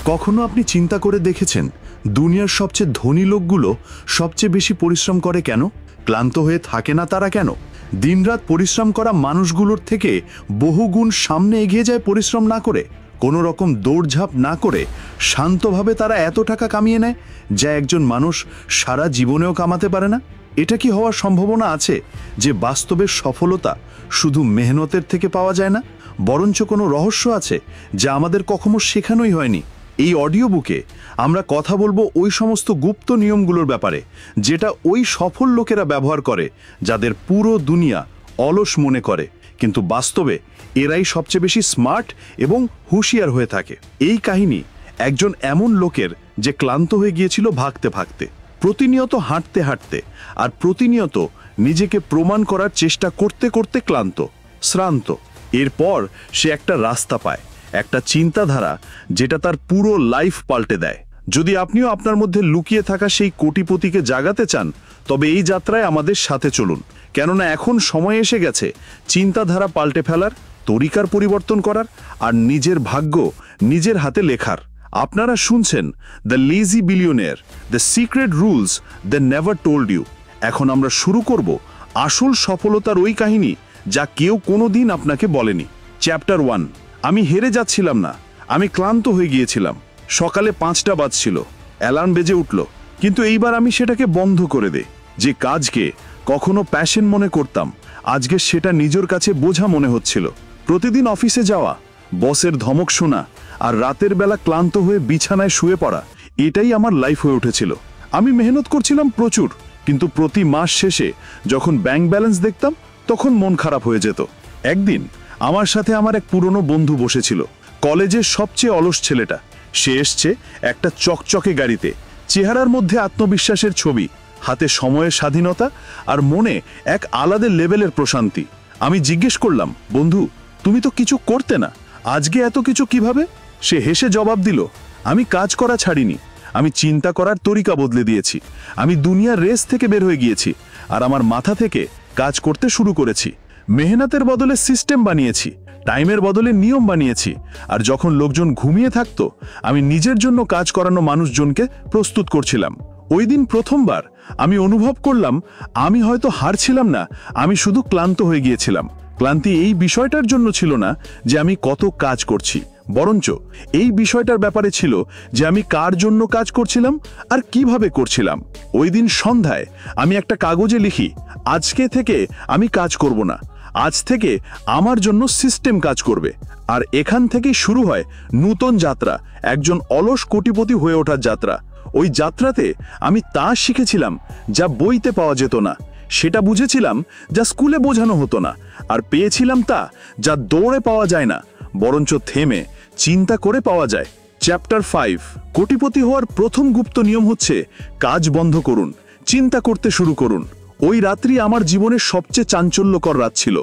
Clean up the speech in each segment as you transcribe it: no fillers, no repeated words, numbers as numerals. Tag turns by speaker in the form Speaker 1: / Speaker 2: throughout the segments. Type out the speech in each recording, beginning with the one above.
Speaker 1: কখনো আপনি চিন্তা করে দেখেছেন দুনিয়ার সবচেয়ে ধনী লোকগুলো সবচেয়ে বেশি পরিশ্রম করে কেন? ক্লান্ত হয়ে থাকে না তারা কেন? দিনরাত পরিশ্রম করা মানুষগুলোর থেকে বহুগুণ সামনে এগিয়ে যায় পরিশ্রম না করে। কোনো রকম দৌড়ঝাঁপ না করে শান্তভাবে তারা এত টাকা কামিয়ে নেয় যা একজন মানুষ সারা জীবনেও কামাতে পারে না। এটা কি হওয়ার সম্ভাবনা আছে যে বাস্তবের সফলতা শুধু মেহনতের থেকে পাওয়া যায় না, বরঞ্চ কোনো রহস্য আছে যা আমাদের কখনো শেখানোই হয়নি? এই অডিও বুকে আমরা কথা বলবো ওই সমস্ত গুপ্ত নিয়মগুলোর ব্যাপারে যেটা ওই সফল লোকেরা ব্যবহার করে যাদের পুরো দুনিয়া অলস মনে করে, কিন্তু বাস্তবে এরাই সবচেয়ে বেশি স্মার্ট এবং হুঁশিয়ার হয়ে থাকে। এই কাহিনী একজন এমন লোকের যে ক্লান্ত হয়ে গিয়েছিল ভাগতে ভাগতে, প্রতিনিয়ত হাঁটতে হাঁটতে আর প্রতিনিয়ত নিজেকে প্রমাণ করার চেষ্টা করতে করতে ক্লান্ত, শ্রান্ত। এরপর সে একটা রাস্তা পায়, একটা চিন্তাধারা যেটা তার পুরো লাইফ পাল্টে দেয়। যদি আপনিও আপনার মধ্যে লুকিয়ে থাকা সেই কোটিপতিকে জাগাতে চান, তবে এই যাত্রায় আমাদের সাথে চলুন, কেননা এখন সময় এসে গেছে চিন্তাধারা পাল্টে ফেলার, তরিকার পরিবর্তন করার আর নিজের ভাগ্য নিজের হাতে লেখার। আপনারা শুনছেন the lazy billionaire, the secret rules the never told you. এখন আমরা শুরু করব আসল সফলতার ওই কাহিনী যা কেউ কোনোদিন আপনাকে বলেনি। চ্যাপ্টার 1। আমি হেরে যাচ্ছিলাম না, আমি ক্লান্ত হয়ে গিয়েছিলাম। সকালে 5টা বাজছিল, অ্যালার্ম বেজে উঠল, কিন্তু এইবার আমি সেটাকে বন্ধ করে দেই। যে কাজকে কখনো প্যাশন মনে করতাম, আজকে সেটা নিজের কাছে বোঝা মনে হচ্ছিল। প্রতিদিন অফিসে যাওয়া, বসের ধমক শোনা আর রাতের বেলা ক্লান্ত হয়ে বিছানায় শুয়ে পড়া, এটাই আমার লাইফ হয়ে উঠেছিল। আমি মেহনত করছিলাম প্রচুর, কিন্তু প্রতি মাস শেষে যখন ব্যাংক ব্যালেন্স দেখতাম তখন মন খারাপ হয়ে যেত। একদিন আমার সাথে আমার এক পুরনো বন্ধু বসেছিল, কলেজের সবচেয়ে অলস ছেলেটা। সে এসছে একটা চকচকে গাড়িতে, চেহারার মধ্যে আত্মবিশ্বাসের ছবি, হাতে সময়ের স্বাধীনতা আর মনে এক আলাদা লেভেলের প্রশান্তি। আমি জিজ্ঞেস করলাম, বন্ধু তুমি তো কিছু করতে না, আজকে এত কিছু কিভাবে? সে হেসে জবাব দিল, আমি কাজ করা ছাড়িনি, আমি চিন্তা করার তরিকা বদলে দিয়েছি। আমি দুনিয়ার রেস থেকে বের হয়ে গিয়েছি আর আমার মাথা থেকে কাজ করতে শুরু করেছি। মেহনতের বদলে সিস্টেম বানিয়েছি, টাইমের বদলে নিয়ম বানিয়েছি। আর যখন লোকজন ঘুমিয়ে থাকতো, আমি নিজের জন্য কাজ করানো মানুষজনকে প্রস্তুত করছিলাম। ওই দিন প্রথমবার আমি অনুভব করলাম আমি হয়তো হারছিলাম না, আমি শুধু ক্লান্ত হয়ে গিয়েছিলাম। ক্লান্তি এই বিষয়টার জন্য ছিল না যে আমি কত কাজ করছি, বরঞ্চ এই বিষয়টার ব্যাপারে ছিল যে আমি কার জন্য কাজ করছিলাম আর কিভাবে করছিলাম। ওই দিন সন্ধ্যায় আমি একটা কাগজে লিখি, আজকে থেকে আমি কাজ করব না, আজ থেকে আমার জন্য সিস্টেম কাজ করবে। আর এখান থেকেই শুরু হয় নূতন যাত্রা, একজন অলস কোটিপতি হয়ে ওঠার যাত্রা। ওই যাত্রাতে আমি তা শিখেছিলাম যা বইতে পাওয়া যেত না, সেটা বুঝেছিলাম যা স্কুলে বোঝানো হতো না, আর পেয়েছিলাম তা যা দৌড়ে পাওয়া যায় না, বরঞ্চ থেমে চিন্তা করে পাওয়া যায়। চ্যাপ্টার 5। কোটিপতি হওয়ার প্রথম গুপ্ত নিয়ম হচ্ছে কাজ বন্ধ করুন, চিন্তা করতে শুরু করুন। ওই রাত্রি আমার জীবনের সবচেয়ে চাঞ্চল্যকর রাত ছিল।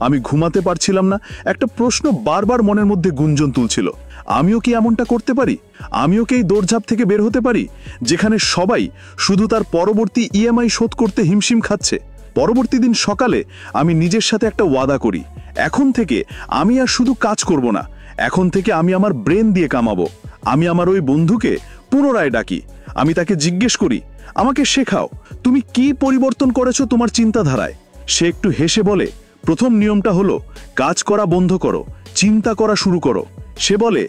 Speaker 1: আমি ঘুমাতে পারছিলাম না, একটা প্রশ্ন বারবার মনের মধ্যে গুঞ্জন তুলছিল, আমিও কি এমনটা করতে পারি? আমিও কি এই দৌড়ঝাঁপ থেকে বের হতে পারি যেখানে সবাই শুধু তার পরবর্তী ইএমআই শোধ করতে হিমশিম খাচ্ছে? পরবর্তী দিন সকালে আমি নিজের সাথে একটা ওয়াদা করি, এখন থেকে আমি আর শুধু কাজ করব না, এখন থেকে আমি আমার ব্রেন দিয়ে কামাবো। আমি আমার ওই বন্ধুকে পুনরায় ডাকি, আমি তাকে জিজ্ঞেস করি, আমাকে শেখাও তুমি কি পরিবর্তন করেছো তোমার চিন্তাধারায়। সে একটু হেসে বলে, প্রথম নিয়মটা হলো কাজ করা বন্ধ করো, চিন্তা করা শুরু করো। সে বলে,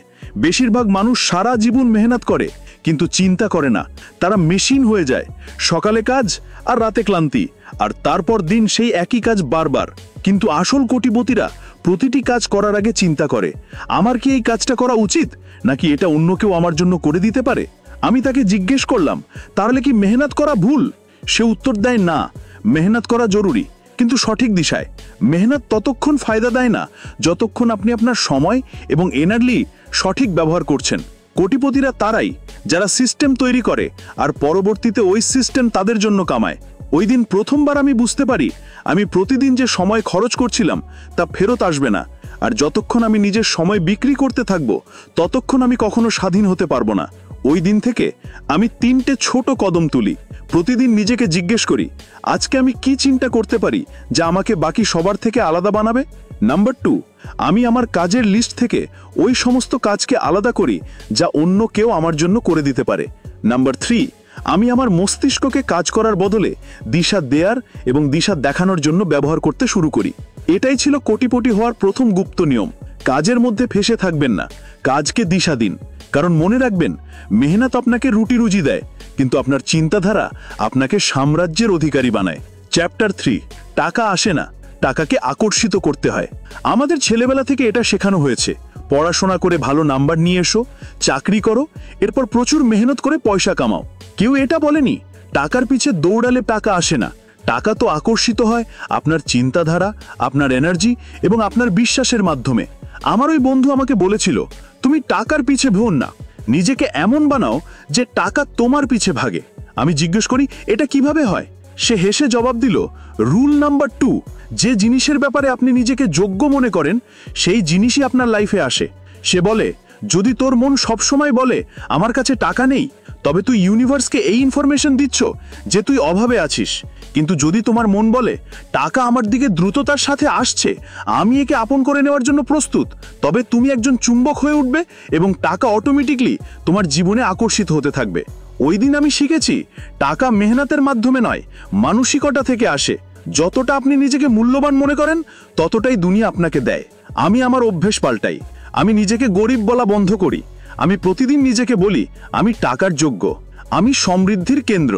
Speaker 1: বেশিরভাগ মানুষ সারা জীবন মেহনত করে কিন্তু চিন্তা করে না, তারা মেশিন হয়ে যায়, সকালে কাজ আর রাতে ক্লান্তি, আর তারপর দিন সেই একই কাজ বারবার। কিন্তু আসল কোটিপতিরা প্রতিটি কাজ করার আগে চিন্তা করে, আমার কি এই কাজটা করা উচিত, নাকি এটা অন্য কেউ আমার জন্য করে দিতে পারে? আমি তাকে জিজ্ঞেস করলাম, তাহলে কি মেহনত করা ভুল? সে উত্তর দেয়, না, মেহনত করা জরুরি, কিন্তু সঠিক দিশায়। মেহনত ততক্ষণ ফায়দা দেয় না যতক্ষণ আপনি আপনার সময় এবং এনার্জি সঠিক ব্যবহার করছেন। কোটিপতিরা তারাই যারা সিস্টেম তৈরি করে আর পরবর্তীতে ওই সিস্টেম তাদের জন্য কামায়। ওই দিন প্রথমবার আমি বুঝতে পারি আমি প্রতিদিন যে সময় খরচ করছিলাম তা ফেরত আসবে না, আর যতক্ষণ আমি নিজের সময় বিক্রি করতে থাকবো ততক্ষণ আমি কখনো স্বাধীন হতে পারবো না। ওই দিন থেকে আমি 3টে ছোট কদম তুলি। প্রতিদিন নিজেকে জিজ্ঞেস করি, আজকে আমি কি চিন্তা করতে পারি যা আমাকে বাকি সবার থেকে আলাদা বানাবে?
Speaker 2: নাম্বার 2, আমি আমার কাজের লিস্ট থেকে ওই সমস্ত কাজকে আলাদা করি যা অন্য কেউ আমার জন্য করে দিতে পারে। নাম্বার 3, আমি আমার মস্তিষ্ককে কাজ করার বদলে দিশা দেয়ার এবং দিশা দেখানোর জন্য ব্যবহার করতে শুরু করি। এটাই ছিল কোটিপতি হওয়ার প্রথম গুপ্ত নিয়ম। কাজের মধ্যে ফেসে থাকবেন না, কাজকে দিশা দিন। কারণ মনে রাখবেন, মেহনত আপনাকে রুটি রুজি দেয়, কিন্তু আপনার চিন্তাধারা আপনাকে সাম্রাজ্যের অধিকারী বানায়। চ্যাপ্টার 3, টাকা আসে না, টাকাকে আকর্ষিত করতে হয়। আমাদের ছেলেবেলা থেকে এটা শেখানো হয়েছে, পড়াশোনা করে ভালো নাম্বার নিয়ে এসো, চাকরি করো, এরপর প্রচুর মেহনত করে পয়সা কামাও। কেউ এটা বলেনি টাকার পিছে দৌড়ালে টাকা আসে না। টাকা তো আকর্ষিত হয় আপনার চিন্তাধারা, আপনার এনার্জি এবং আপনার বিশ্বাসের মাধ্যমে। আমার ওই বন্ধু আমাকে বলেছিল, তুমি টাকার পিছে ভোন না, নিজেকে এমন বানাও যে টাকা তোমার পিছে ভাগে। আমি জিজ্ঞেস করি, এটা কিভাবে হয়? সে হেসে জবাব দিল, রুল নাম্বার 2, যে জিনিসের ব্যাপারে আপনি নিজেকে যোগ্য মনে করেন সেই জিনিসই আপনার লাইফে আসে। সে বলে, যদি তোর মন সবসময় বলে আমার কাছে টাকা নেই, তবে তুই ইউনিভার্সকে এই ইনফরমেশন দিচ্ছ যে তুই অভাবে আছিস। কিন্তু যদি তোমার মন বলে টাকা আমার দিকে দ্রুততার সাথে আসছে, আমি একে আপন করে নেওয়ার জন্য প্রস্তুত, তবে তুমি একজন চুম্বক হয়ে উঠবে এবং টাকা অটোমেটিকলি তোমার জীবনে আকর্ষিত হতে থাকবে। ওই দিন আমি শিখেছি, টাকা মেহনতের মাধ্যমে নয়, মানসিকতা থেকে আসে। যতটা আপনি নিজেকে মূল্যবান মনে করেন, ততটাই দুনিয়া আপনাকে দেয়। আমি আমার অভ্যেস পাল্টাই। আমি নিজেকে গরিব বলা বন্ধ করি। আমি প্রতিদিন নিজেকে বলি, আমি টাকার যোগ্য, আমি সমৃদ্ধির কেন্দ্র।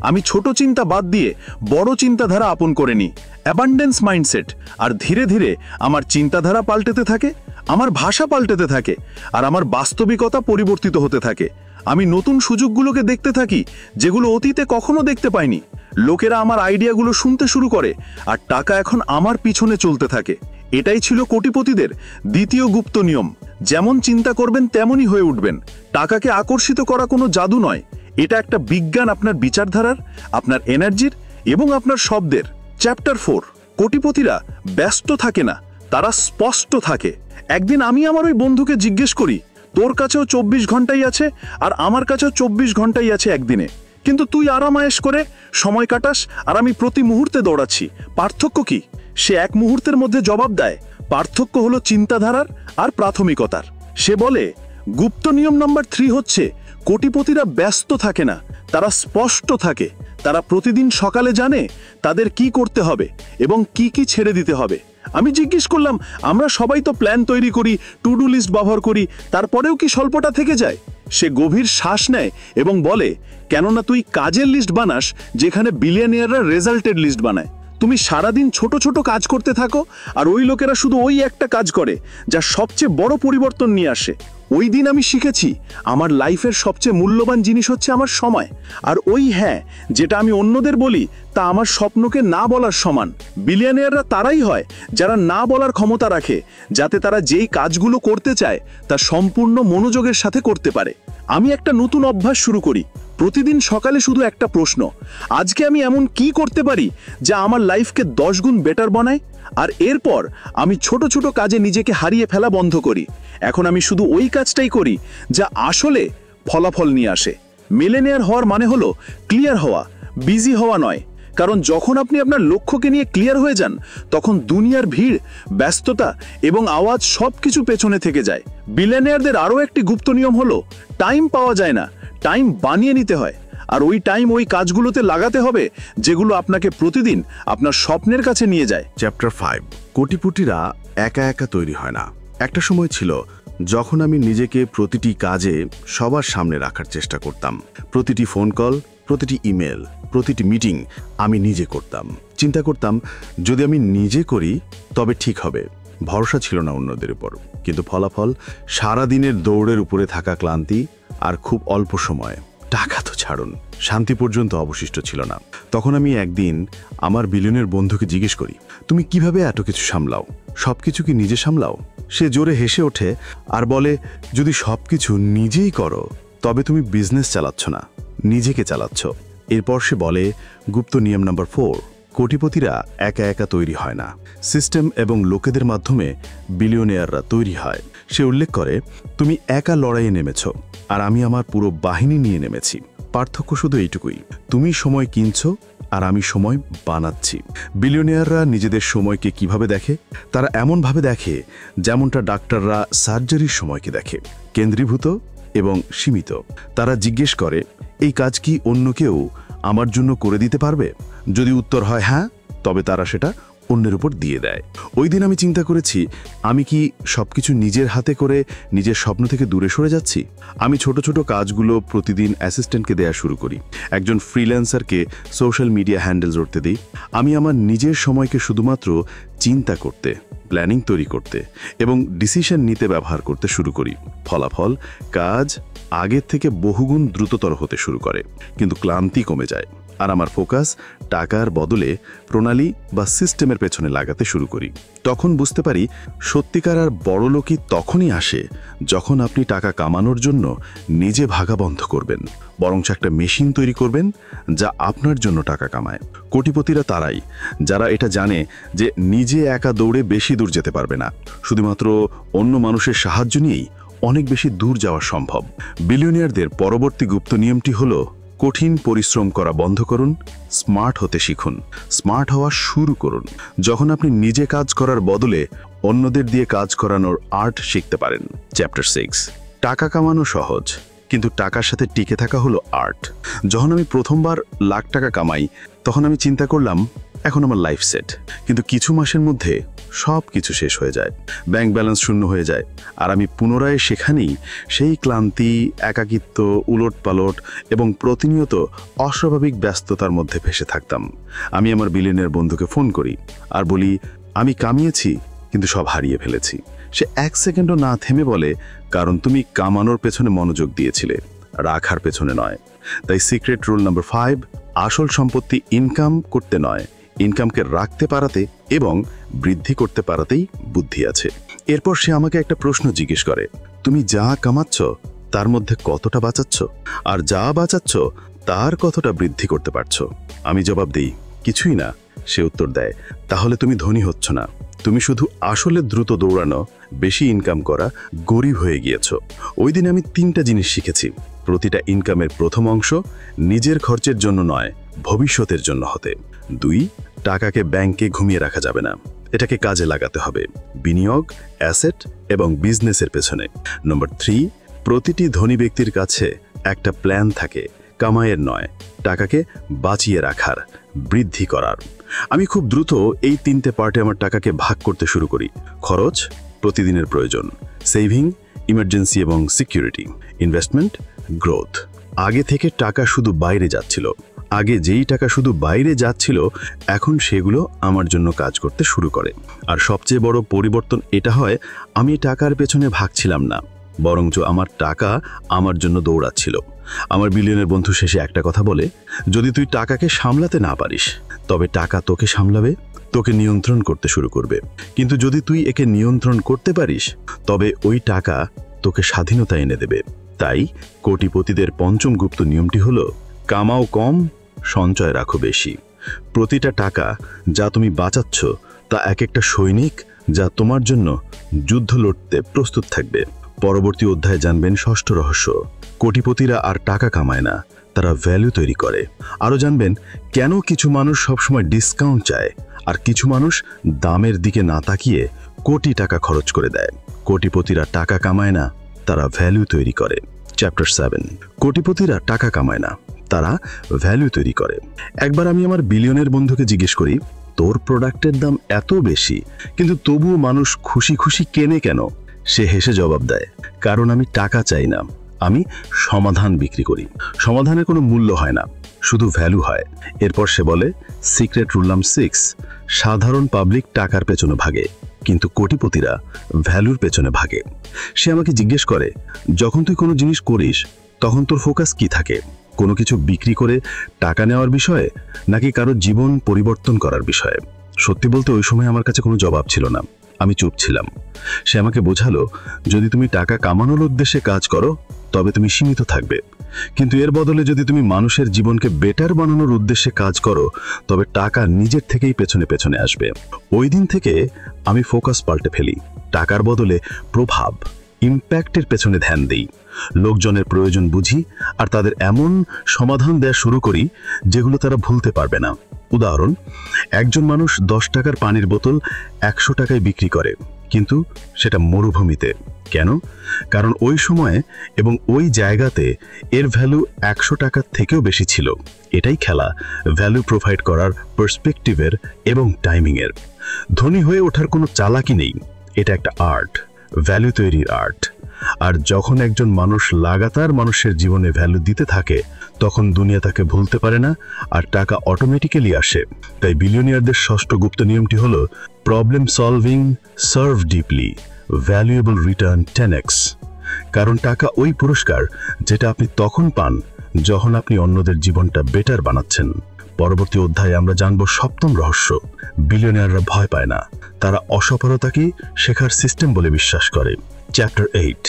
Speaker 2: আমি ছোট চিন্তা বাদ দিয়ে বড় চিন্তাধারা আপন করে নিই, অ্যাবান্ডেন্স মাইন্ডসেট। আর ধীরে ধীরে আমার চিন্তাধারা পাল্টেতে থাকে, আমার ভাষা পাল্টেতে থাকে, আর আমার বাস্তবিকতা পরিবর্তিত হতে থাকে। আমি নতুন সুযোগগুলোকে দেখতে থাকি যেগুলো অতীতে কখনো দেখতে পাইনি। লোকেরা আমার আইডিয়াগুলো শুনতে শুরু করে, আর টাকা এখন আমার পিছনে চলতে থাকে। এটাই ছিল কোটিপতিদের দ্বিতীয় গুপ্ত নিয়ম। যেমন চিন্তা করবেন তেমনই হয়ে উঠবেন। টাকাকে আকর্ষিত করা কোনো জাদু নয়, এটা একটা বিজ্ঞান আপনার বিচারধারার, আপনার এনার্জির এবং আপনার শব্দের। চ্যাপ্টার 4, কোটিপতিরা ব্যস্ত থাকে না, তারা স্পষ্ট থাকে। একদিন আমি আমার ওই বন্ধুকে জিজ্ঞেস করি, তোর কাছেও 24 ঘন্টাই আছে আর আমার কাছেও 24 ঘন্টাই আছে একদিনে, কিন্তু তুই আরামায়েশ করে সময় কাটাস আর আমি প্রতি মুহূর্তে দৌড়াচ্ছি, পার্থক্য কি? সে এক মুহূর্তের মধ্যে জবাব দেয়, পার্থক্য হলো চিন্তাধারার আর প্রাথমিকতার। সে বলে, গুপ্ত নিয়ম নাম্বার 3 হচ্ছে, কোটিপতিরা ব্যস্ত থাকে না, তারা স্পষ্ট থাকে। তারা প্রতিদিন সকালে জানে তাদের কি করতে হবে এবং কি কি ছেড়ে দিতে হবে। আমি জিজ্ঞেস করলাম, আমরা সবাই তো প্ল্যান তৈরি করি, টু ডু লিস্ট ব্যবহার করি, তারপরেও কি স্বল্পটা থেকে যায়? সে গভীর শ্বাস নেয় এবং বলে, কেননা তুই কাজের লিস্ট বানাস যেখানে বিলিয়নিয়াররা রেজাল্টের লিস্ট বানায়। তুমি সারাদিন ছোট ছোট কাজ করতে থাকো, আর ওই লোকেরা শুধু ওই একটা কাজ করে যা সবচেয়ে বড় পরিবর্তন নিয়ে আসে। ওই দিন আমি শিখেছি, আমার লাইফের সবচেয়ে মূল্যবান জিনিস হচ্ছে আমার সময়। আর ওই হ্যাঁ যেটা আমি অন্যদের বলি তা আমার স্বপ্নকে না বলার সমান। বিলিয়নিয়াররা তারাই হয় যারা না বলার ক্ষমতা রাখে, যাতে তারা যেই কাজগুলো করতে চায় তা সম্পূর্ণ মনোযোগের সাথে করতে পারে। আমি একটা নতুন অভ্যাস শুরু করি, প্রতিদিন সকালে শুধু একটা প্রশ্ন, আজকে আমি এমন কি করতে পারি যা আমার লাইফকে 10 গুণ বেটার বানায়? আর এরপর আমি ছোট ছোট কাজে নিজেকে হারিয়ে ফেলা বন্ধ করি। এখন আমি শুধু ওই কাজটাই করি যা আসলে ফলাফল নিয়ে আসে। মিলেনিয়ার হওয়ার মানে হলো ক্লিয়ার হওয়া, বিজি হওয়া নয়। কারণ যখন আপনি আপনার লক্ষ্যকে নিয়ে ক্লিয়ার হয়ে যান, তখন দুনিয়ার ভিড়, ব্যস্ততা এবং আওয়াজ সবকিছু পেছনে থেকে যায়। বিলিয়নিয়ারদের আরও একটি গুপ্ত নিয়ম হলো, টাইম পাওয়া যায় না, টাইম বানিয়ে নিতে হয়। আর ওই টাইম ওই কাজগুলোতে লাগাতে হবে যেগুলো আপনাকে প্রতিদিন আপনার স্বপ্নের কাছে নিয়ে যায়।
Speaker 1: চ্যাপ্টার 5, কোটিপতিরা একা একা তৈরি হয় না। একটা সময় ছিল যখন আমি নিজেকে প্রতিটি কাজে সবার সামনে রাখার চেষ্টা করতাম। প্রতিটি ফোন কল, প্রতিটি ইমেল, প্রতিটি মিটিং আমি নিজে করতাম। চিন্তা করতাম, যদি আমি নিজে করি তবে ঠিক হবে। ভরসা ছিল না অন্যদের উপর। কিন্তু ফলাফল, সারাদিনের দৌড়ের উপরে থাকা ক্লান্তি আর খুব অল্প সময়। টাকা তো ছাড়ুন, শান্তি পর্যন্ত অবশিষ্ট ছিল না। তখন আমি একদিন আমার বিলিয়নের বন্ধুকে জিজ্ঞেস করি, তুমি কিভাবে এত কিছু সামলাও? সবকিছু কি নিজে সামলাও? সে জোরে হেসে ওঠে আর বলে, যদি সবকিছু নিজেই করো তবে তুমি বিজনেস চালাচ্ছ না, নিজেকে চালাচ্ছ। এরপর সে বলে, গুপ্ত নিয়ম নাম্বার 4, কোটিপতিরা একা একা তৈরি হয় না, সিস্টেম এবং লোকেদের মাধ্যমে বিলিয়নিয়াররা তৈরি হয়। সে উল্লেখ করে, তুমি একা লড়াইয়ে নেমেছ আর আমি আমার পুরো বাহিনী নিয়ে নেমেছি। পার্থক্য শুধু এইটুকুই, তুমি সময় কিনছো আর আমি সময় বানাচ্ছি। বিলিয়নিয়াররা নিজেদের সময়কে কিভাবে দেখে? তারা এমনভাবে দেখে যেমনটা ডাক্তাররা সার্জারির সময়কে দেখে, কেন্দ্রীভূত এবং সীমিত। তারা জিজ্ঞেস করে, এই কাজ কি অন্য কেউ আমার জন্য করে দিতে পারবে? যদি উত্তর হয় হ্যাঁ, তবে তারা সেটা অন্যের উপর দিয়ে দেয়। ওই দিন আমি চিন্তা করেছি, আমি কি সবকিছু নিজের হাতে করে নিজের স্বপ্ন থেকে দূরে সরে যাচ্ছি? আমি ছোট ছোট কাজগুলো প্রতিদিন অ্যাসিস্ট্যান্টকে দেয়া শুরু করি, একজন ফ্রিল্যান্সারকে সোশ্যাল মিডিয়া হ্যান্ডেল ধরতে দিই। আমি আমার নিজের সময়কে শুধুমাত্র চিন্তা করতে, প্ল্যানিং তৈরি করতে এবং ডিসিশন নিতে ব্যবহার করতে শুরু করি। ফলাফল, কাজ আগের থেকে বহুগুণ দ্রুততর হতে শুরু করে, কিন্তু ক্লান্তি কমে যায়। আর আমার ফোকাস টাকার বদলে প্রণালী বা সিস্টেমের পেছনে লাগাতে শুরু করি। তখন বুঝতে পারি, সত্যিকার আর বড়লোকই তখনই আসে যখন আপনি টাকা কামানোর জন্য নিজে ভাগা বন্ধ করবেন, বরঞ্চ একটা মেশিন তৈরি করবেন যা আপনার জন্য টাকা কামায়। কোটিপতিরা তারাই যারা এটা জানে যে নিজে একা দৌড়ে বেশি দূর যেতে পারবে না, শুধুমাত্র অন্য মানুষের সাহায্য নিয়েই অনেক বেশি দূর যাওয়া সম্ভব। বিলিয়নিয়ারদের পরবর্তী গুপ্ত নিয়মটি হলো, কঠিন পরিশ্রম করা বন্ধ করুন, স্মার্ট হতে শিখুন, স্মার্ট হওয়া শুরু করুন। যখন আপনি নিজে কাজ করার বদলে অন্যদের দিয়ে কাজ করানোর আর্ট শিখতে পারেন। চ্যাপ্টার 6, টাকা কামানো সহজ, কিন্তু টাকার সাথে টিকে থাকা হলো আর্ট। যখন আমি প্রথমবার লাখ টাকা কামাই, তখন আমি চিন্তা করলাম এখন আমার লাইফ সেট। কিন্তু কিছু মাসের মধ্যে সব কিছু শেষ হয়ে যায়, ব্যাংক ব্যালেন্স শূন্য হয়ে যায়, আর আমি পুনরায় সেখানেই সেই ক্লান্তি, একাকিত্ব, উলটপালট এবং প্রতিনিয়ত অস্বাভাবিক ব্যস্ততার মধ্যে ভেসে থাকতাম। আমি আমার বিলিয়নিয়ার বন্ধুকে ফোন করি আর বলি, আমি কামিয়েছি কিন্তু সব হারিয়ে ফেলেছি। সে 1 সেকেন্ডও না থেমে বলে, কারণ তুমি কামানোর পেছনে মনোযোগ দিয়েছিলে, রাখার পেছনে নয়। তাই সিক্রেট রুল নাম্বার 5, আসল সম্পত্তি ইনকাম করতে নয়, ইনকামকে রাখতে পারাতে এবং বৃদ্ধি করতে পারাতেই বুদ্ধি আছে। এরপর সে আমাকে একটা প্রশ্ন জিজ্ঞেস করে, তুমি যা কামাচ্ছ তার মধ্যে কতটা বাঁচাচ্ছ, আর যা বাঁচাচ্ছ তার কতটা বৃদ্ধি করতে পারছো? আমি জবাব দিই, কিছুই না। সে উত্তর দেয়, তাহলে তুমি ধনী হচ্ছ না, তুমি শুধু আসলে দ্রুত দৌড়ানো, বেশি ইনকাম করা গরিব হয়ে গিয়েছ। ওই দিন আমি 3টা জিনিস শিখেছি। প্রতিটা ইনকামের প্রথম অংশ নিজের খরচের জন্য নয়, ভবিষ্যতের জন্য হতে। 2, টাকাকে ব্যাংকে ঘুমিয়ে রাখা যাবে না, এটাকে কাজে লাগাতে হবে, বিনিয়োগ, অ্যাসেট এবং বিজনেসের পেছনে। নম্বর 3, প্রতিটি ধনী ব্যক্তির কাছে একটা প্ল্যান থাকে, কামাইয়ের নয়, টাকাকে বাঁচিয়ে রাখার, বৃদ্ধি করার। আমি খুব দ্রুত এই 3টে পার্টে আমার টাকাকে ভাগ করতে শুরু করি। খরচ, প্রতিদিনের প্রয়োজন; সেভিং, ইমার্জেন্সি এবং সিকিউরিটি; ইনভেস্টমেন্ট, গ্রোথ। আগে থেকে টাকা শুধু বাইরে যাচ্ছিল, যেই টাকা শুধু বাইরে যাচ্ছিল, এখন সেগুলো আমার জন্য কাজ করতে শুরু করে। আর সবচেয়ে বড় পরিবর্তন এটা হয়, আমি টাকার পেছনে ভাগছিলাম না, বরঞ্চ আমার টাকা আমার জন্য দৌড়াচ্ছিল। আমার বিলিয়নের বন্ধু শেষে একটা কথা বলে, যদি তুই টাকাকে সামলাতে না পারিস, তবে টাকা তোকে সামলাবে, তোকে নিয়ন্ত্রণ করতে শুরু করবে। কিন্তু যদি তুই একে নিয়ন্ত্রণ করতে পারিস, তবে ওই টাকা তোকে স্বাধীনতা এনে দেবে। তাই কোটিপতিদের 5ম গুপ্ত নিয়মটি হলো, কামাও কম, সঞ্চয় রাখো বেশি। প্রতিটা টাকা যা তুমি বাঁচাচ্ছ তা এক একটা সৈনিক যা তোমার জন্য যুদ্ধ লড়তে প্রস্তুত থাকবে। পরবর্তী অধ্যায়ে জানবেন 6ষ্ঠ রহস্য, কোটিপতিরা আর টাকা কামায় না, তারা ভ্যালু তৈরি করে। আরও জানবেন কেন কিছু মানুষ সবসময় ডিসকাউন্ট চায় আর কিছু মানুষ দামের দিকে না তাকিয়ে কোটি টাকা খরচ করে দেয়। কোটিপতিরা টাকা কামায় না, তারা ভ্যালু তৈরি করে। চ্যাপ্টার 7, কোটিপতিরা টাকা কামায় না, তারা ভ্যালু তৈরি করে। একবার আমি আমার বিলিয়নের বন্ধুকে জিজ্ঞেস করি, তোর প্রোডাক্টের দাম এত বেশি কিন্তু তবুও মানুষ খুশি খুশি কেনে কেন? সে হেসে জবাব দেয়, কারণ আমি টাকা চাই না, আমি সমাধান বিক্রি করি। সমাধানের কোনো মূল্য হয় না, শুধু ভ্যালু হয়। এরপর সে বলে, সিক্রেট রুল নাম্বার 6, সাধারণ পাবলিক টাকার পেছনে ভাগে, কিন্তু কোটিপতিরা ভ্যালুর পেছনে ভাগে। সে আমাকে জিজ্ঞেস করে, যখন তুই কোনো জিনিস করিস তখন তোর ফোকাস কি থাকে? কোনো কিছু বিক্রি করে টাকা নেওয়ার বিষয়ে, নাকি কারো জীবন পরিবর্তন করার বিষয়ে? সত্যি বলতে ওই সময় আমার কাছে কোনো জবাব ছিল না, আমি চুপ ছিলাম। সে আমাকে বোঝালো, যদি তুমি টাকা কামানোর উদ্দেশ্যে কাজ করো তবে তুমি সীমিত থাকবে, কিন্তু এর বদলে যদি তুমি মানুষের জীবনকে বেটার বানানোর উদ্দেশ্যে কাজ করো তবে টাকা নিজের থেকেই পেছনে পেছনে আসবে। ওই দিন থেকে আমি ফোকাস পাল্টে ফেলি, টাকার বদলে প্রভাব,
Speaker 2: ইম্প্যাক্টের পেছনে ধ্যান দেই, লোকজনের প্রয়োজন বুঝি আর তাদের এমন সমাধান দেয়া শুরু করি যেগুলো তারা ভুলতে পারবে না। উদাহরণ, একজন মানুষ 10 টাকার পানির বোতল 100 টাকায় বিক্রি করে, কিন্তু সেটা মরুভূমিতে। কেন? কারণ ওই সময়ে এবং ওই জায়গাতে এর ভ্যালু 100 টাকার থেকেও বেশি ছিল। এটাই খেলা ভ্যালু প্রোভাইড করার পার্সপেক্টিভের এবং টাইমিংয়ের। ধনী হয়ে ওঠার কোনো চালাকি নেই, এটা একটা আর্ট, ভ্যালু তৈরির আর্ট। আর যখন একজন মানুষ লাগাতার মানুষের জীবনে ভ্যালু দিতে থাকে, তখন দুনিয়া তাকে ভুলতে পারে না আর টাকা অটোমেটিক্যালি আসে। তাই বিলিয়নিয়ারদের ষষ্ঠ গুপ্ত নিয়মটি হলো problem solving, serve deeply, valuable return 10x। কারণ টাকা ওই পুরস্কার যেটা আপনি তখন পান যখন আপনি অন্যদের জীবনটা বেটার বানাচ্ছেন। পরবর্তী অধ্যায়ে আমরা জানব সপ্তম রহস্য। বিলিয়নিয়াররা ভয় পায় না, তারা অসফলতাকে শেখার সিস্টেম বলে বিশ্বাস করে। চ্যাপ্টার 8,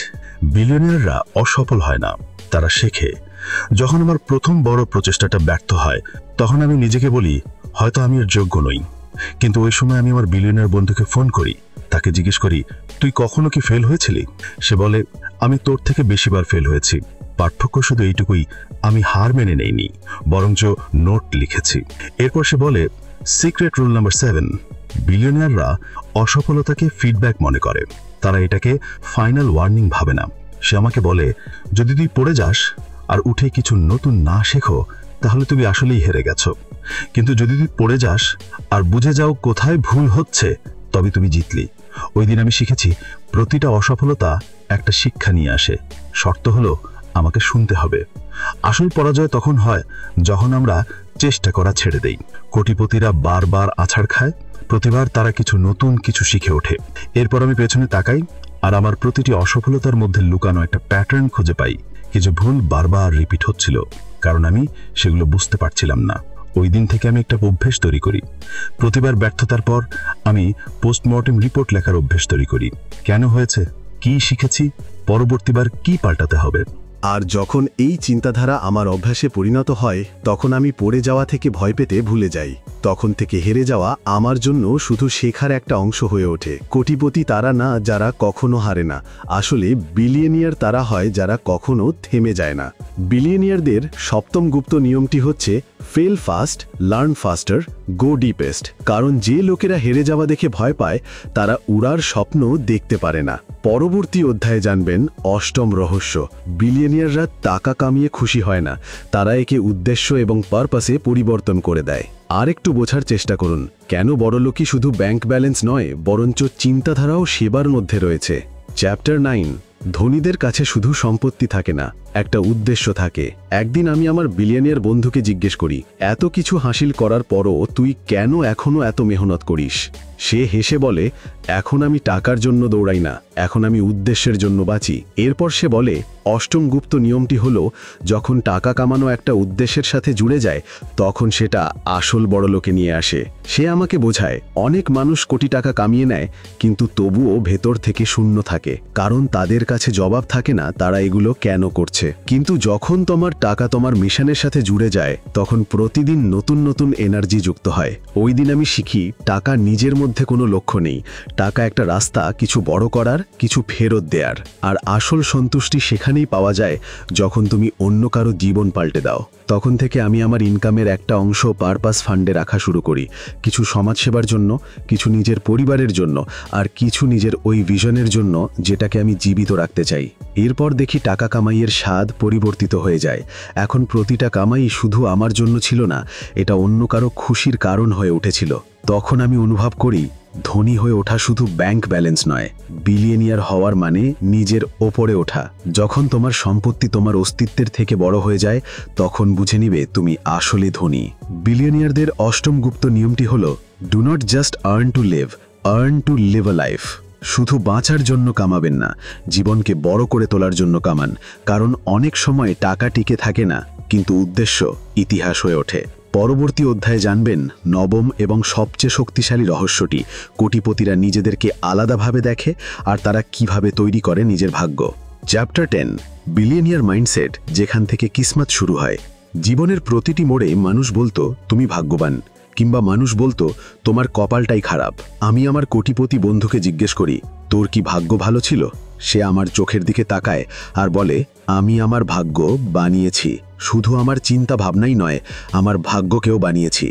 Speaker 2: বিলিয়নিয়াররা অসফল হয় না, তারা শেখে। যখন আমার প্রথম বড় প্রচেষ্টাটা ব্যর্থ হয়, তখন আমি নিজেকে বলি হয়তো আমি এর যোগ্য নই। কিন্তু ওই সময় আমি আমার বিলিয়নিয়ার বন্ধুকে ফোন করি, তাকে জিজ্ঞেস করি, তুই কখনো কি ফেল হয়েছিলি? সে বলে, আমি তোর থেকে বেশিবার ফেল হয়েছি। পার্থক্য শুধু এইটুকুই, আমি হার মেনে নেইনি, বরঞ্চ নোট লিখেছি। এরপর সে বলে, সিক্রেট রুল নাম্বার 7, বিলিয়নিয়াররা অসফলতাকে ফিডব্যাক মনে করে, তারা এটাকে ফাইনাল ওয়ার্নিং ভাবে না। সে আমাকে বলে, যদি তুই পড়ে যাস আর উঠে কিছু নতুন না শেখো, তাহলে তুমি আসলেই হেরে গেছো। কিন্তু যদি তুই পড়ে যাস আর বুঝে যাও কোথায় ভুল হচ্ছে, তবে তুমি জিতলি। ওই দিন আমি শিখেছি, প্রতিটা অসফলতা একটা শিক্ষা নিয়ে আসে। শর্ত হলো আমাকে শুনতে হবে। আসল পরাজয় তখন হয় যখন আমরা চেষ্টা করা ছেড়ে দেই। কোটিপতিরা বারবার আছাড় খায়, প্রতিবার তারা কিছু নতুন কিছু শিখে ওঠে। এরপর আমি পেছনে তাকাই আর আমার প্রতিটি অসফলতার মধ্যে লুকানো একটা প্যাটার্ন খুঁজে পাই। কিছু ভুল বারবার রিপিট হচ্ছিল, কারণ আমি সেগুলো বুঝতে পারছিলাম না। ওই দিন থেকে আমি একটা অভ্যেস তৈরি করি। প্রতিবার ব্যর্থতার পর আমি পোস্টমর্টেম রিপোর্ট লেখার অভ্যেস তৈরি করি। কেন হয়েছে, কি শিখেছি, পরবর্তীবার কি পাল্টাতে হবে।
Speaker 3: আর যখন এই চিন্তাধারা আমার অভ্যাসে পরিণত হয়, তখন আমি পড়ে যাওয়া থেকে ভয় পেতে ভুলে যাই। তখন থেকে হেরে যাওয়া আমার জন্য শুধু শেখার একটা অংশ হয়ে ওঠে। কোটিপতি তারা না যারা কখনো হারে না, আসলে বিলিয়নিয়ার তারা হয় যারা কখনো থেমে যায় না। বিলিয়নিয়ারদের সপ্তম গুপ্ত নিয়মটি হচ্ছে ফেল ফাস্ট, লার্ন ফাস্টার, গো ডিপেস্ট। কারণ যে লোকেরা হেরে যাওয়া দেখে ভয় পায়, তারা উড়ার স্বপ্ন দেখতে পারে না। পরবর্তী অধ্যায়ে জানবেন অষ্টম রহস্য। বিলিয়নিয়াররা টাকা কামিয়ে খুশি হয় না, তারা একে উদ্দেশ্য এবং পারপাসে পরিবর্তন করে দেয়। আর একটু বোঝার চেষ্টা করুন, কেন বড়লোকই শুধু ব্যাংক ব্যালেন্স নয়, বরঞ্চ চিন্তাধারাও সেবার মধ্যে রয়েছে। চ্যাপ্টার 9, ধনীদের কাছে শুধু সম্পত্তি থাকে না, একটা উদ্দেশ্য থাকে। একদিন আমি আমার বিলিয়নিয়ার বন্ধুকে জিজ্ঞেস করি, এত কিছু হাসিল করার পরও তুই কেন এখনো এত মেহনত করিস? সে হেসে বলে, এখন আমি টাকার জন্য দৌড়াই না, এখন আমি উদ্দেশ্যের জন্য বাঁচি। এরপর সে বলে, অষ্টম গুপ্ত নিয়মটি হলো, যখন টাকা কামানো একটা উদ্দেশ্যের সাথে জুড়ে যায়, তখন সেটা আসল বড়লোকে নিয়ে আসে। সে আমাকে বোঝায়, অনেক মানুষ কোটি টাকা কামিয়ে নেয়, কিন্তু তবুও ভেতর থেকে শূন্য থাকে, কারণ তাদের কাছে জবাব থাকে না তারা এগুলো কেন করছে। কিন্তু যখন তোমার টাকা তোমার মিশনের সাথে জুড়ে যায়, তখন প্রতিদিন নতুন নতুন এনার্জি যুক্ত হয়। ওই দিন আমি শিখি, টাকা নিজের মধ্যে কোনো লক্ষ্য নেই, টাকা একটা রাস্তা কিছু বড় করার, কিছু ফেরত দেয়ার। আর আসল সন্তুষ্টি সেখানেই পাওয়া যায় যখন তুমি অন্য কারো জীবন পাল্টে দাও। তখন থেকে আমি আমার ইনকামের একটা অংশ পারপাস ফান্ডে রাখা শুরু করি, কিছু সমাজসেবার জন্য, কিছু নিজের পরিবারের জন্য, আর কিছু নিজের ওই ভিশনের জন্য যেটাকে আমি জীবিত রাখতে চাই। এরপর দেখি টাকা কামাইয়ের স্বাদ পরিবর্তিত হয়ে যায়। এখন প্রতিটা কামাই শুধু আমার জন্য ছিল না, এটা অন্য কারো খুশির কারণ হয়ে উঠেছিল। তখন আমি অনুভব করি, ধনী হয়ে ওঠা শুধু ব্যাংক ব্যালেন্স নয়, বিলিয়নিয়ার হওয়ার মানে নিজের ওপরে ওঠা। যখন তোমার সম্পত্তি তোমার অস্তিত্বের থেকে বড় হয়ে যায়, তখন বুঝে নিবে তুমি আসলে ধনী। বিলিয়নিয়ারদের অষ্টম গুপ্ত নিয়মটি হলো, do not just earn to live, earn to live a life. শুধু বাঁচার জন্য কামাবেন না, জীবনকে বড় করে তোলার জন্য কামান। কারণ অনেক সময় টাকা টিকে থাকে না, কিন্তু উদ্দেশ্য ইতিহাস হয়ে ওঠে। পরবর্তী অধ্যায়ে জানবেন নবম এবং সবচেয়ে শক্তিশালী রহস্যটি, কোটিপতিরা নিজেদেরকে আলাদাভাবে দেখে আর তারা কিভাবে তৈরি করে নিজের ভাগ্য। চ্যাপ্টার 10, বিলিয়নিয়ার মাইন্ডসেট, যেখান থেকে কিসমত শুরু হয়। জীবনের প্রতিটি মোড়ে মানুষ বলতো তুমি ভাগ্যবান, কিংবা মানুষ বলতো তোমার কপালটাই খারাপ। আমি আমার কোটিপতি বন্ধুকে জিজ্ঞেস করি, তোর কি ভাগ্য ভালো ছিল? সে আমার চোখের দিকে তাকায় আর বলে, আমি আমার ভাগ্য বানিয়েছি। শুধু আমার চিন্তা ভাবনাই নয়, আমার ভাগ্যকেও বানিয়েছি।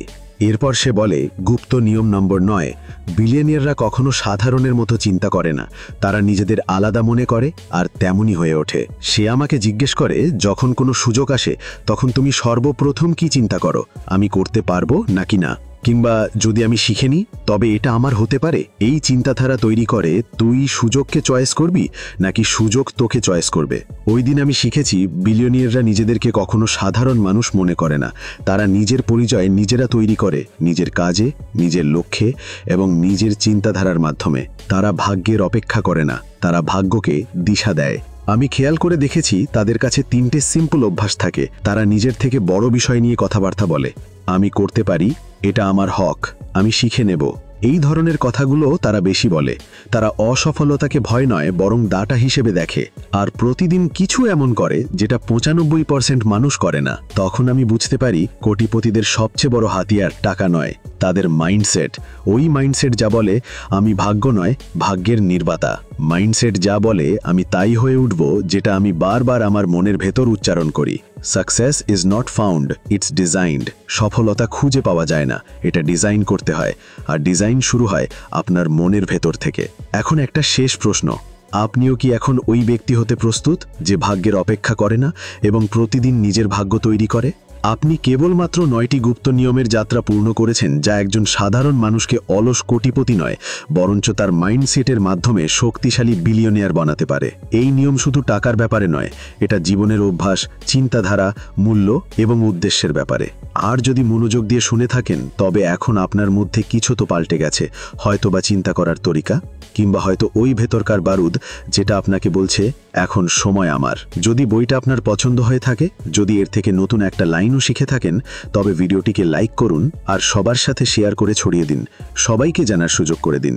Speaker 3: এরপর সে বলে, গুপ্ত নিয়ম নম্বর 9, বিলিয়নিয়াররা কখনো সাধারণের মতো চিন্তা করে না, তারা নিজেদের আলাদা মনে করে আর তেমনই হয়ে ওঠে। সে আমাকে জিজ্ঞেস করে, যখন কোনো সুযোগ আসে তখন তুমি সর্বপ্রথম কি চিন্তা করো, আমি করতে পারবো নাকি না, কিংবা যদি আমি শিখে নিই তবে এটা আমার হতে পারে? এই চিন্তাধারা তৈরি করে তুই সুযোগকে চয়েস করবি নাকি সুযোগ তোকে চয়েস করবে। ওই দিন আমি শিখেছি, বিলিয়নিয়াররা নিজেদেরকে কখনো সাধারণ মানুষ মনে করে না, তারা নিজের পরিচয় নিজেরা তৈরি করে, নিজের কাজে, নিজের লক্ষ্যে এবং নিজের চিন্তাধারার মাধ্যমে। তারা ভাগ্যের অপেক্ষা করে না, তারা ভাগ্যকে দিশা দেয়। আমি খেয়াল করে দেখেছি, তাদের কাছে 3টে সিম্পল অভ্যাস থাকে। তারা নিজের থেকে বড় বিষয় নিয়ে কথাবার্তা বলে। আমি করতে পারি, এটা আমার হক, আমি শিখে নেব, এই ধরনের কথাগুলো তারা বেশি বলে। তারা অসফলতাকে ভয় নয় বরং ডাটা হিসেবে দেখে, আর প্রতিদিন কিছু এমন করে যেটা 95% মানুষ করে না। তখন আমি বুঝতে পারি, কোটিপতিদের সবচেয়ে বড় হাতিয়ার টাকা নয়, তাদের মাইন্ডসেট। ওই মাইন্ডসেট যা বলে আমি ভাগ্য নয়, ভাগ্যের নির্মাতা। মাইন্ডসেট যা বলে আমি তাই হয়ে উঠব, যেটা আমি বারবার আমার মনের ভেতর উচ্চারণ করি। Success is not found, it's designed. সফলতা খুঁজে পাওয়া যায় না, এটা ডিজাইন করতে হয়, আর ডিজাইন শুরু হয় আপনার মনের ভেতর থেকে। এখন একটা শেষ প্রশ্ন, আপনিও কি এখন ওই ব্যক্তি হতে প্রস্তুত যে ভাগ্যের অপেক্ষা করে না এবং প্রতিদিন নিজের ভাগ্য তৈরি করে? আপনি কেবলমাত্র 9টি গুপ্ত নিয়মের যাত্রা পূর্ণ করেছেন, যা একজন সাধারণ মানুষকে অলস কোটিপতি নয়, বরঞ্চ তার মাইন্ডসেটের মাধ্যমে শক্তিশালী বিলিয়নিয়ার বানাতে পারে। এই নিয়ম শুধু টাকার ব্যাপারে নয়, এটা জীবনের অভ্যাস, চিন্তাধারা, মূল্য এবং উদ্দেশ্যের ব্যাপারে। আর যদি মনোযোগ দিয়ে শুনে থাকেন, তবে এখন আপনার মধ্যে কিছু তো পাল্টে গেছে, হয়তোবা চিন্তা করার তরিকা, কিংবা হয়তো ওই ভেতরকার বারুদ যেটা আপনাকে বলছে এখন সময় আমার। যদি বইটা আপনার পছন্দ হয়ে থাকে, যদি এর থেকে নতুন একটা লাইনও শিখে থাকেন, তবে ভিডিওটিকে লাইক করুন আর সবার সাথে শেয়ার করে ছড়িয়ে দিন, সবাইকে জানার সুযোগ করে দিন।